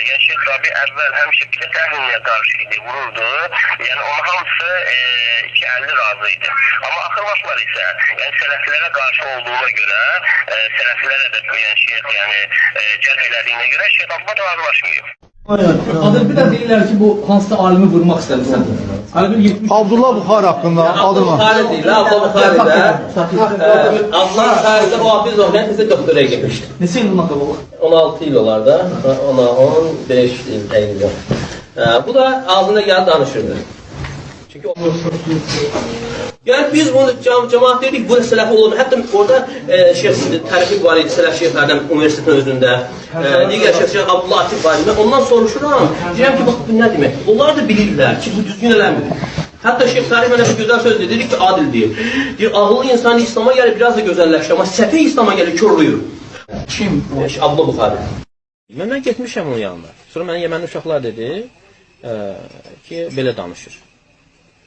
yəni Şeyx Rabi əvvəl həmişə bidə təhvinə qarşı idi, vururdu. Yəni onun hamısı 250 razı idi. Amma axır vaxtlar isə yəni sələfilərə qarşı olduğuna görə, sələfilərə də yəni Şeyx yəni cərh elədiyinə görə Şeyx Abbad razılaşmıyor. Adır bir də deyirlər ki, bu hansısa alimi vurmaq istəmirsən. Abdullah Buxari haqqında adına. Buxari deyil, Abdullah Buxari də Abdullah Buxari də o Hafiz Oğlan təzə doktora getmişdi. Neçə il bundan qabaq? 16 il olar da, ona 15 il təqribən. Bu da ağzına gəlib danışırdı. Çünki yəni biz bunu cemaat dedik, bu da sələfi olur. Hətta orada Şeyx tərifi var idi, sələf şeyxlərdən universitetin özündə. Digər Şeyx Abdullah Atif var idi. Mən ondan soruşuram, deyirəm ki, bax bu nə demək? Onlar da bilirlər ki, bu düzgün eləmir. Hətta Şeyx Tarif mənə bir gözəl söz dedi ki, adil deyir. Deyir, ağıllı insan İslam'a gəlir, biraz da gözəlləşir, amma səfih İslam'a gəlir, körlüyür. Kim? Abdullah Buxari. Mən getmişəm onun yanına. Sonra mənə Yəmənli uşaqlar dedi ki, belə danışır.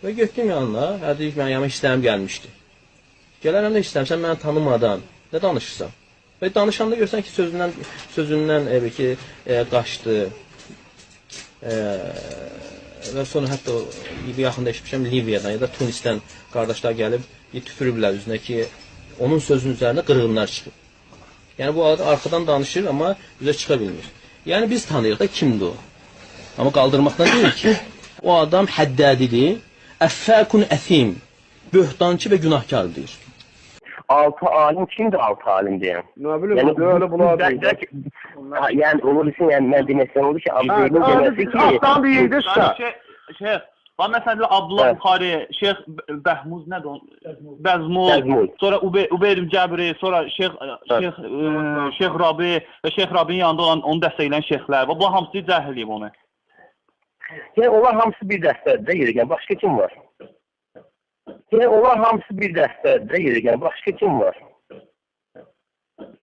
Və getdim yanına, deyik, mən yanıma istəyim gəlmişdi. Gələrəm də istəyim, sən məni tanımadan nə danışırsan? Və danışanda görsən ki, sözündən qaçdı. Və sonra hətta yaxında eşitmişəm Liviyadan ya da Tunisdən qardaşlar gəlib tüpürüblər üzünə ki, onun sözünün üzərində qırğınlar çıxıb. Yəni bu arxadan danışır, amma üzə çıxa bilmir. Yəni biz tanıyırıq da kimdir o? Amma qaldırmaqdan deyil ki, o adam həddədidir. Əffəkun əthim, böhtancı və günahkardır. 6 alim kimdir 6 alim deyən? Nə bilim, öyle bunlar deyil. Yəni olur ki, yəni mən deməkdən olur ki, Abdülün deməsi ki... Aslan deyildir sən. Şeyx, bax məsələn Abdullah Buxari, Şeyx Bəhmuz nədir o? Bəzmul, sonra Ubeyr Cəbri, sonra Şeyx Rabi və Şeyx Rabinin yanında olan onu dəstəkləyən şeyxlər. Bu hamısı cərh eləyib onu. Yəni onlar hamısı bir dəstədir, yəni başqa kim var? Yəni onlar hamısı bir dəstədir, yəni başqa kim var?